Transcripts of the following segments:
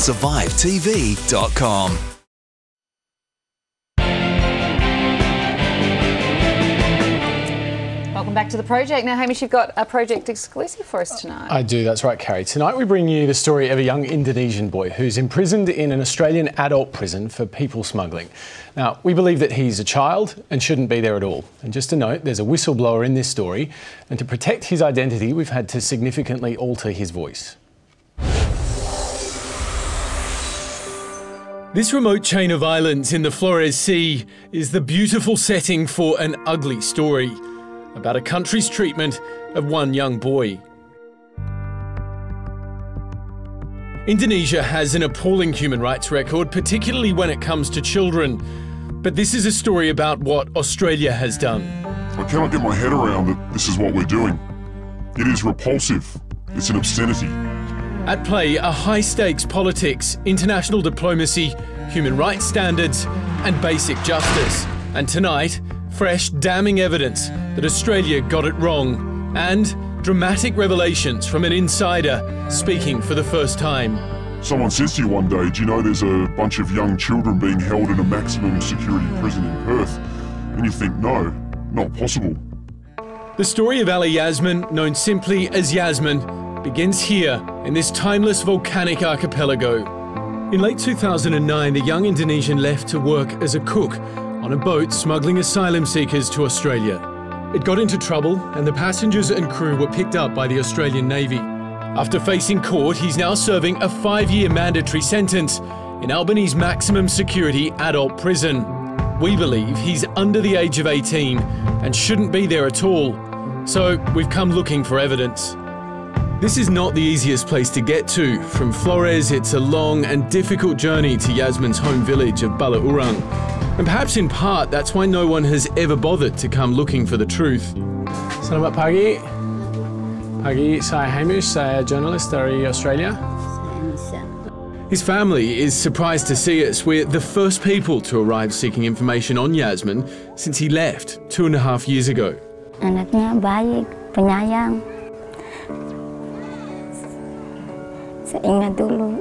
survivetv.com. Welcome back to the project. Now, Hamish, you've got a project exclusive for us tonight. I do, that's right, Carrie. Tonight we bring you the story of a young Indonesian boy who's imprisoned in an Australian adult prison for people smuggling. Now, we believe that he's a child and shouldn't be there at all. And just a note, there's a whistleblower in this story, and to protect his identity, we've had to significantly alter his voice. This remote chain of islands in the Flores Sea is the beautiful setting for an ugly story about a country's treatment of one young boy. Indonesia has an appalling human rights record, particularly when it comes to children. But this is a story about what Australia has done. I cannot get my head around that this is what we're doing. It is repulsive. It's an obscenity. At play are high-stakes politics, international diplomacy, human rights standards, and basic justice. And tonight, fresh, damning evidence that Australia got it wrong, and dramatic revelations from an insider speaking for the first time. Someone says to you one day, do you know there's a bunch of young children being held in a maximum security prison in Perth? And you think, no, not possible. The story of Ali Yasmin, known simply as Yasmin, begins here in this timeless volcanic archipelago. In late 2009, the young Indonesian left to work as a cook on a boat smuggling asylum seekers to Australia. It got into trouble and the passengers and crew were picked up by the Australian Navy. After facing court, he's now serving a 5-year mandatory sentence in Albany's maximum security adult prison. We believe he's under the age of 18 and shouldn't be there at all. So we've come looking for evidence. This is not the easiest place to get to. From Flores, it's a long and difficult journey to Yasmin's home village of Balaurang. And perhaps in part, that's why no one has ever bothered to come looking for the truth. Selamat pagi. Pagi, saya Hamish, saya journalist dari Australia. His family is surprised to see us. We're the first people to arrive seeking information on Yasmin since he left 2.5 years ago. Anaknya baik, penyayang. Saya ingat dulu,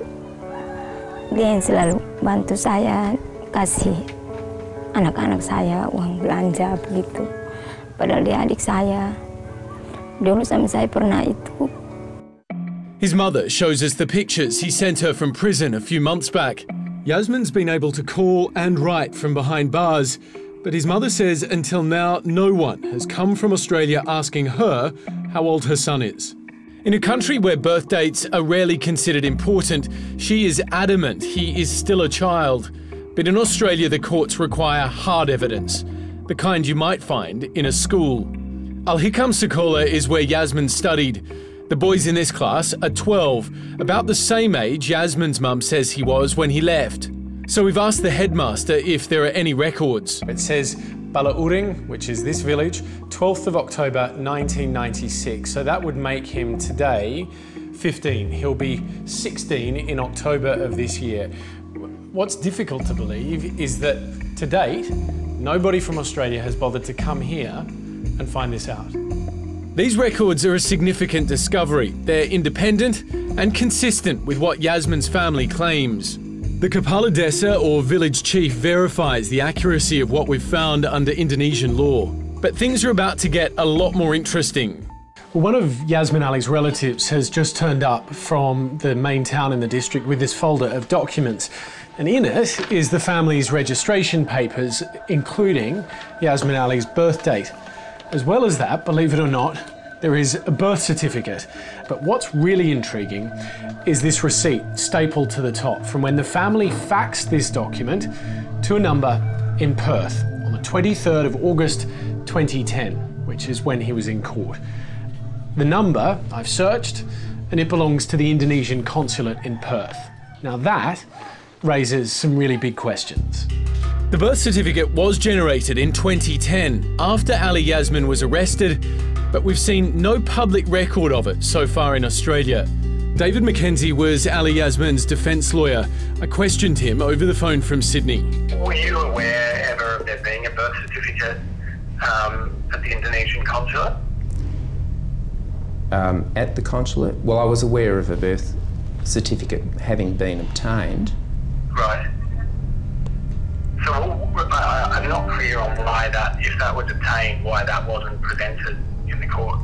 dia yang selalu bantu saya, kasih anak-anak saya uang belanja begitu. Padahal dia adik saya. Dulu sama saya pernah itu. His mother shows us the pictures he sent her from prison a few months back. Yasmin's been able to call and write from behind bars, but his mother says until now no one has come from Australia asking her how old her son is. In a country where birth dates are rarely considered important, she is adamant he is still a child. But in Australia, the courts require hard evidence, the kind you might find in a school. Al-Hikam Sekolah is where Yasmin studied. The boys in this class are 12, about the same age Yasmin's mum says he was when he left. So we've asked the headmaster if there are any records. It says Balaurang, which is this village, 12th of October 1996. So that would make him today 15. He'll be 16 in October of this year. What's difficult to believe is that to date, nobody from Australia has bothered to come here and find this out. These records are a significant discovery. They're independent and consistent with what Yasmin's family claims. The Kepala Desa, or village chief, verifies the accuracy of what we've found under Indonesian law. But things are about to get a lot more interesting. Well, one of Yasmin Ali's relatives has just turned up from the main town in the district with this folder of documents. And in it is the family's registration papers, including Yasmin Ali's birth date. As well as that, believe it or not, there is a birth certificate. But what's really intriguing is this receipt stapled to the top from when the family faxed this document to a number in Perth on the 23rd of August 2010, which is when he was in court. The number I've searched, and it belongs to the Indonesian consulate in Perth. Now that raises some really big questions. The birth certificate was generated in 2010 after Ali Yasmin was arrested, but we've seen no public record of it so far in Australia. David McKenzie was Ali Yasmin's defence lawyer. I questioned him over the phone from Sydney. Were you aware ever of there being a birth certificate at the Indonesian consulate? At the consulate? Well, I was aware of a birth certificate having been obtained. Right. So I'm not clear on why that, if that was obtained, why that wasn't presented in the court.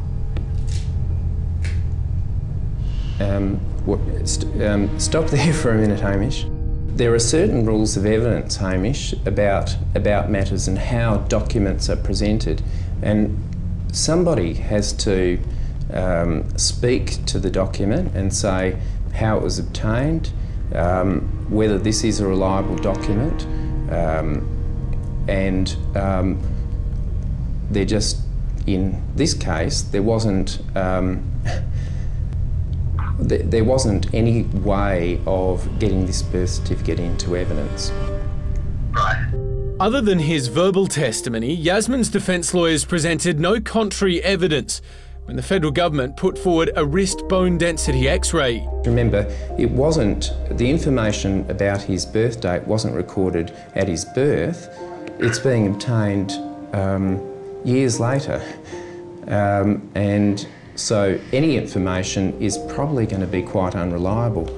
Stop there for a minute, Hamish. There are certain rules of evidence, Hamish, about matters and how documents are presented, and somebody has to speak to the document and say how it was obtained, whether this is a reliable document, and they're just, in this case, there wasn't any way of getting this birth certificate into evidence. Right. Other than his verbal testimony, Yasmin's defence lawyers presented no contrary evidence when the federal government put forward a wrist bone density X-ray. Remember, it wasn't, the information about his birth date wasn't recorded at his birth. It's being obtained years later. And so any information is probably going to be quite unreliable.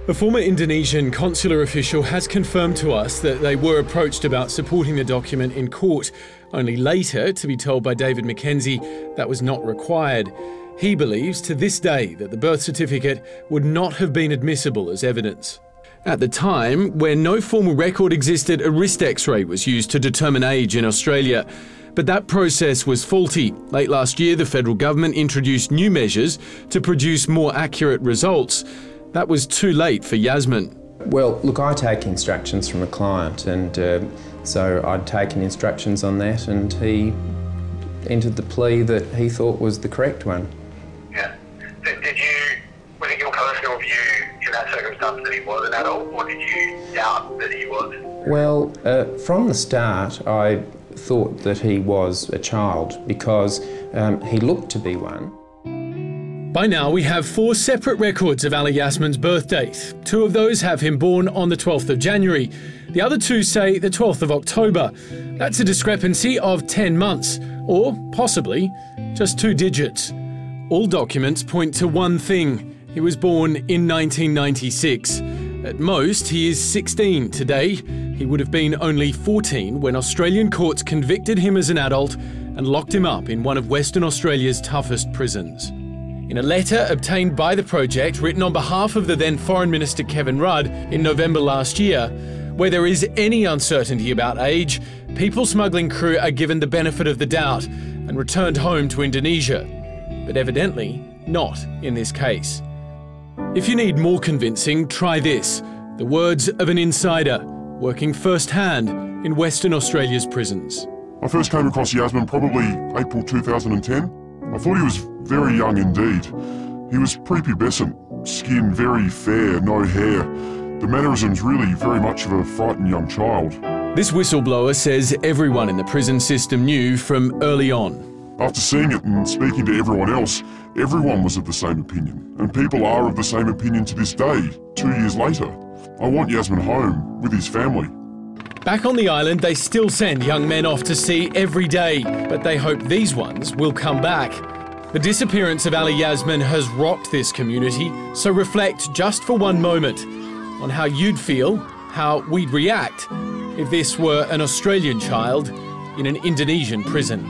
A former Indonesian consular official has confirmed to us that they were approached about supporting the document in court, only later to be told by David McKenzie that was not required. He believes to this day that the birth certificate would not have been admissible as evidence. At the time, where no formal record existed, a wrist X-ray was used to determine age in Australia. But that process was faulty. Late last year, the federal government introduced new measures to produce more accurate results. That was too late for Yasmin. Well, look, I take instructions from a client, and so I'd taken instructions on that, and he entered the plea that he thought was the correct one. Yeah. Was it your personal view in that circumstance that he was an adult, or did you doubt that he was? Well, from the start, I thought that he was a child because he looked to be one. By now, we have 4 separate records of Ali Yasmin's birth date. 2 of those have him born on the 12th of January. The other 2 say the 12th of October. That's a discrepancy of 10 months, or possibly just 2 digits. All documents point to one thing. He was born in 1996. At most, he is 16 today. He would have been only 14 when Australian courts convicted him as an adult and locked him up in one of Western Australia's toughest prisons. In a letter obtained by the project, written on behalf of the then Foreign Minister Kevin Rudd in November last year, where there is any uncertainty about age, people smuggling crew are given the benefit of the doubt and returned home to Indonesia. But evidently, not in this case. If you need more convincing, try this. The words of an insider working firsthand in Western Australia's prisons. I first came across Yasmin probably April 2010. I thought he was very young indeed. He was prepubescent, skin very fair, no hair. The mannerisms really very much of a frightened young child. This whistleblower says everyone in the prison system knew from early on. After seeing it and speaking to everyone else, everyone was of the same opinion. And people are of the same opinion to this day, 2 years later. I want Yasmin home with his family. Back on the island, they still send young men off to sea every day, but they hope these ones will come back. The disappearance of Ali Yasmin has rocked this community, so reflect just for one moment on how you'd feel, how we'd react if this were an Australian child in an Indonesian prison.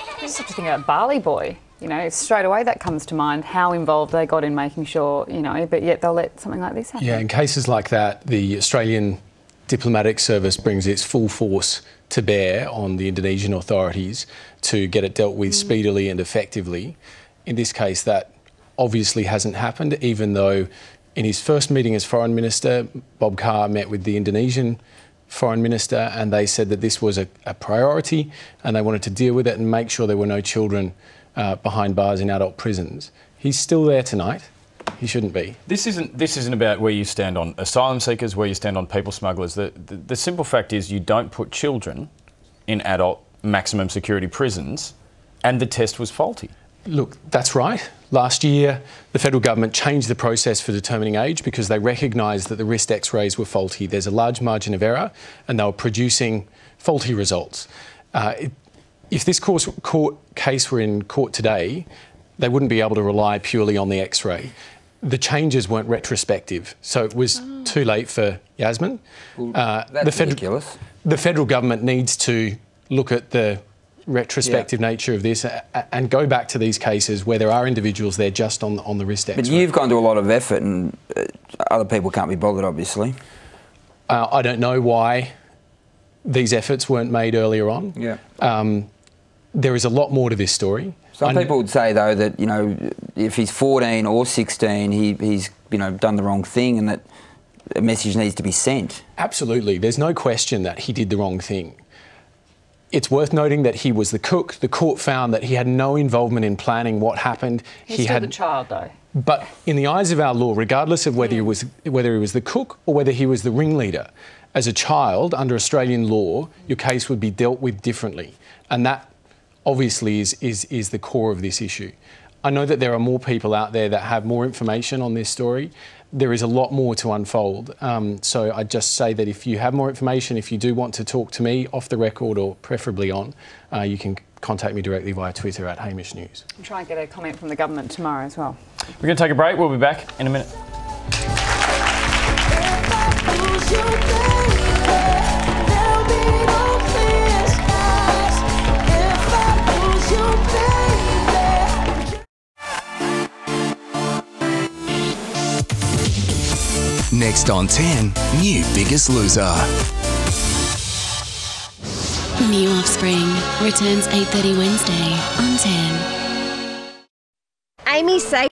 I just have to think about Bali Boy. You know, straight away that comes to mind, how involved they got in making sure, you know, but yet they'll let something like this happen. Yeah, in cases like that, the Australian diplomatic service brings its full force to bear on the Indonesian authorities to get it dealt with speedily and effectively. In this case, that obviously hasn't happened, even though in his first meeting as Foreign Minister, Bob Carr met with the Indonesian Foreign Minister and they said that this was a priority and they wanted to deal with it and make sure there were no children behind bars in adult prisons. He's still there tonight. He shouldn't be. This isn't about where you stand on asylum seekers, where you stand on people smugglers. The simple fact is you don't put children in adult maximum security prisons, and the test was faulty. Look, that's right. Last year, the federal government changed the process for determining age because they recognised that the wrist X-rays were faulty. There's a large margin of error, and they were producing faulty results. If this court case were in court today, they wouldn't be able to rely purely on the X-ray. The changes weren't retrospective, so it was too late for Yasmin. That's ridiculous. The federal government needs to look at the retrospective nature of this and go back to these cases where there are individuals there just on the wrist X-ray. But you've gone to a lot of effort and other people can't be bothered, obviously. I don't know why these efforts weren't made earlier on. Yeah. There is a lot more to this story. Some people would say, though, that, you know, if he's 14 or 16, he's, you know, done the wrong thing and that a message needs to be sent. Absolutely. There's no question that he did the wrong thing. It's worth noting that he was the cook. The court found that he had no involvement in planning what happened. He's still the child, though. But in the eyes of our law, regardless of whether he was the cook or whether he was the ringleader, as a child, under Australian law, your case would be dealt with differently. And that obviously is the core of this issue. I know that there are more people out there that have more information on this story. There is a lot more to unfold. So I just say that if you have more information, if you do want to talk to me off the record or preferably on, you can contact me directly via Twitter at Hamish News. I'll try and get a comment from the government tomorrow as well. We're going to take a break. We'll be back in a minute. Next on 10, new Biggest Loser. New Offspring returns 8:30 Wednesday on 10. Amy, say